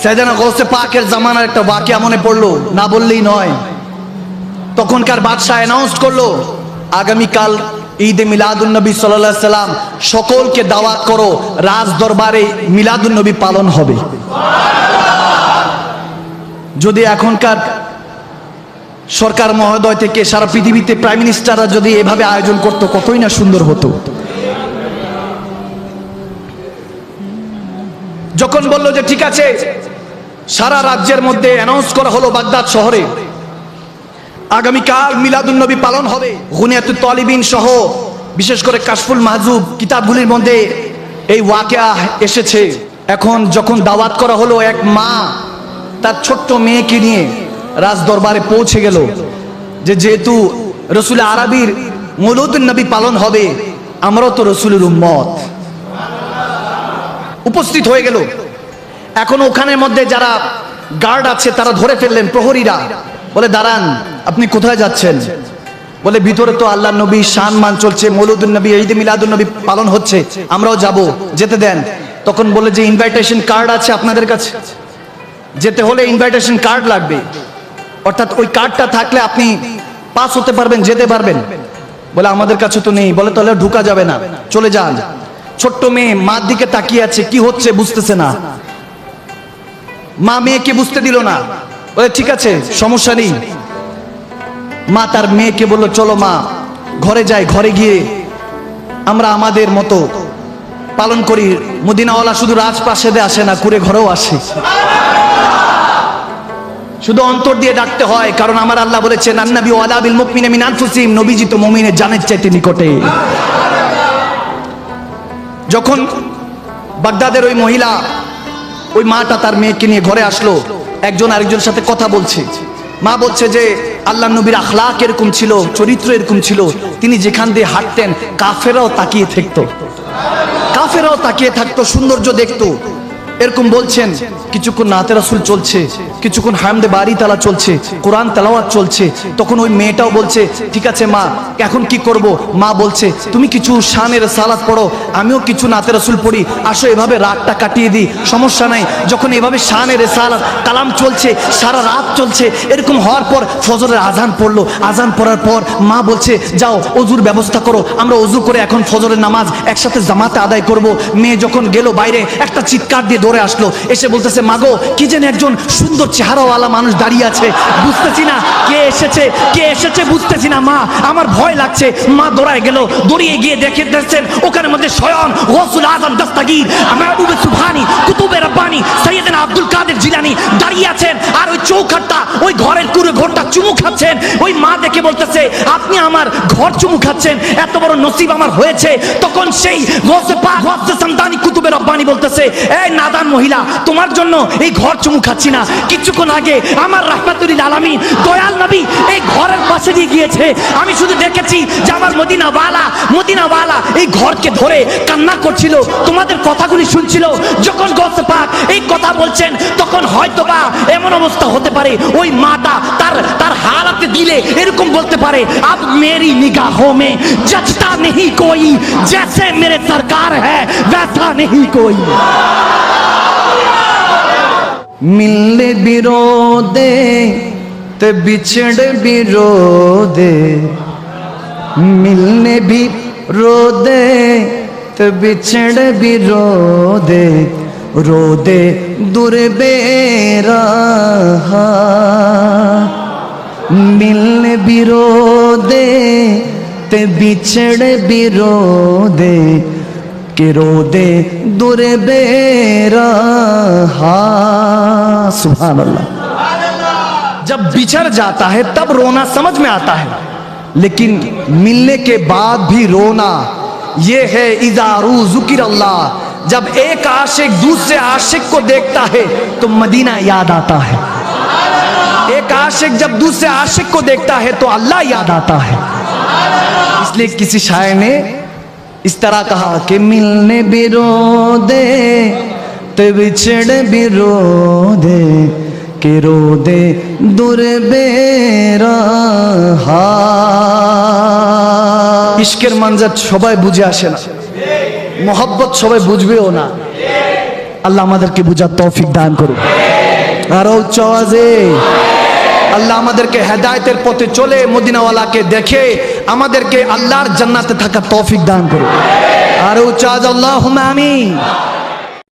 সাইয়েদনা গৌসে পাকের জামানার একটা ওয়াকিয়া মনে পড়লো, না বললেই নয়। তখনকার বাদশাহ অ্যানাউন্স করলো, আগামীকাল ঈদে মিলাদুন নবী সাল্লাল্লাহু আলাইহি সাল্লাম, সকলকে দাওয়াত করো, রাজ দরবারে মিলাদুন নবী পালন হবে। যদি এখনকার সরকার মহোদয় থেকে সারা পৃথিবীতে প্রাইম মিনিস্টাররা যদি এভাবে আয়োজন করতো, কতই না সুন্দর হতো। যখন বললো যে ঠিক আছে, সারা রাজ্যের মধ্যে অ্যানাউন্স করা হলো বাগদাদ শহরে আগামীকাল মিলাদুন নবী পালন হবে। গুনিয়াতুত তালিবিন সহ বিশেষ করে কাশফুল মাহজুব কিতাবগুলির মধ্যে এই ওয়াকিয়া এসেছে। এখন যখন দাওয়াত করা হলো, এক মা তার ছোট্ট মেয়েকে নিয়ে রাজ দরবারে পৌঁছে গেল, যে যেহেতু রসুল আরবির মৌলুদুন নবী পালন হবে, আমরাও তো রসুলের উম্মত। উপস্থিত হয়ে গেল। এখন ওখানের মধ্যে যারা গার্ড আছে তারা ধরে ফেললেন, প্রহরীরা বলে দাঁড়ান, আপনি কোথায় যাচ্ছেন? বলে ভিতরে তো আল্লাহ নবী শানমান চলছে, মৌলুদুন নবী ঈদে মিলাদুন নবী পালন হচ্ছে, আমরাও যাব, যেতে দেন। তখন বলে যে ইনভাইটেশন কার্ড আছে আপনাদের কাছে, যেতে হলে ইনভাইটেশন কার্ড লাগবে, অর্থাৎ ওই কার্ডটা থাকলে আপনি পাস হতে পারবেন, যেতে পারবেন। বলে আমাদের কাছে তো নেই। বলে তাহলে ঢোকা যাবে না, চলে যান। ছোট্ট মেয়ে মার দিকে তাকিয়ে আছে, কি হচ্ছে বুঝতেছে না। মা মেয়েকে বুঝতে দিল না। বলে ঠিক আছে, সমস্যা নেই। মা তার মেয়েকে বলল চলো মা, ঘরে যাই, ঘরে গিয়ে আমরা আমাদের মতো পালন করি। মদিনাওয়ালা শুধু রাজপ্রাসাদে আসে না, কুড়ে ঘরেও আসে। শুধু অন্তর দিয়ে ডাকতে হয়, কারণ আমার আল্লাহ বলেছেন আন্নাবী ওয়ালা বিল মুমিনিনা মিন আনফুসিহিম, নবীজি তো মুমিনের জানের চাইতে নিকটে। যখন বাগদাদের ওই মহিলা, ওই মাটা তার মেয়েকে নিয়ে ঘরে আসলো, একজন আরেকজনের সাথে কথা বলছে। মা বলছে যে আল্লাহ নবীর আখলাক এরকম ছিল, চরিত্র এরকম ছিল, তিনি যেখান দিয়ে হাঁটতেন কাফেরাও তাকিয়ে থাকতো, কাফেরাও তাকিয়ে থাকতো, সৌন্দর্য দেখতো। এরকম বলছেন। কিছুক্ষণ নাতে রাসূল চলছে, কিছুক্ষণ হামদে বারি তালা চলছে, কোরআন তেলাওয়াত চলছে। তখন ওই মেয়েটাও বলছে ঠিক আছে মা, এখন কি করব? মা বলছে তুমি কিছু শানের সালাত পড়ো, আমিও কিছু নাতে রাসূল পড়ি, আসো এভাবে রাতটা কাটিয়ে দিই, সমস্যা নাই। যখন এভাবে শানের সালাত কালাম চলছে, সারা রাত চলছে। এরকম হওয়ার পর ফজরের আজান পড়লো। আজান পড়ার পর মা বলছে যাও অজুর ব্যবস্থা করো, আমরা অজু করে এখন ফজরের নামাজ একসাথে জামাতে আদায় করব। মেয়ে যখন গেল বাইরে, একটা চিৎকার দিয়ে দৌড়ে আসলো, এসে বলতেছে মাগো, কি যেন একজন সুন্দর চেহারাওয়ালা মানুষ দাঁড়িয়ে আছে, বুঝতেছি না কে এসেছে, কে এসেছে বুঝতেছি না মা, আমার ভয় লাগছে। মা দৌড়ায় গেল, দৌড়িয়ে গিয়ে দেখছেন ওখানের মধ্যে স্বয়ং গৌসুল আজম দস্তগীর মাহবুবে সুবহানি কুতুবে রব্বানি সাইয়েদনা আব্দুল কাদের জিলানী দাঁড়িয়ে আছেন, আর ওই চৌখাটটা, ওই ঘরের কুড়ে ঘরটা চুমু খাচ্ছেন। ওই মা দেখে বলতেছে আপনি আমার ঘর চুমু খাচ্ছেন, এত বড় নসিব আমার হয়েছে। তখন সেই গৌসে পাক গৌসে সামদানি কুতুবে রব্বানি বলতেছে এই নাদান মহিলা, তোমার জন্য এই ঘর চুমু খাচ্ছি না, কিছুক্ষণ আগে আমার রাহমাতুল আলামিন দয়াল নবী এই ঘরের পাশে দিয়ে গিয়েছে, আমি শুধু দেখেছি যে আমার মদিনাওয়ালা এই ঘরকে ধরে কান্না করছিল, তোমাদের কথাগুলি শুনছিল। যখন গৌসে পাক এই কথা বলছেন, তখন হয়তোবা এমন অবস্থা হতে পারে ওই মাটা তার হালাতে দিলে এরকম বলতে পারে আব মেরি নিগাহোं में जचता नहीं कोई, जैसे मेरे सरकार है वैसा नहीं कोई। मिलने बिरोदे ते बिछड़ बिरोदे, मिलने भी रोदे ते बिछड़ बिरोदे, रोदे दूर बेराहा, मिलने बिरोदे ते बिछड़ बिरोदे, कि रोदे दूर बेराहा। सुभान अल्लाह। जब बिछड़ जाता है तब रोना समझ में आता है, लेकिन मिलने के बाद भी रोना ये है इज़ारू ज़ुकिर अल्लाह। जब एक आशिक दूसरे आशिक को देखता है तो मदीना याद आता है, एक आशिक जब दूसरे आशिक को देखता है तो अल्लाह याद आता है। इसलिए किसी शायर ने इस तरह कहा कि मिलने भी रो दे तो बिछड़ भी रो दे, कि रो दे दूर बेराहा। ইশকের মঞ্জর সবাই বুঝে আসে না, মোহব্বত সবাই বুঝবেও না। আল্লাহ আমাদেরকে বুঝার তৌফিক দান করুন। আরো উচ্চ আওয়াজে আল্লাহ আমাদেরকে হেদায়েতের পথে চলে মদিনাওয়ালাকে দেখে আমাদেরকে আল্লাহর জান্নাতে থাকার তৌফিক দান করুন। আরো উচ্চ আওয়াজ আল্লাহুম্মা আমিন।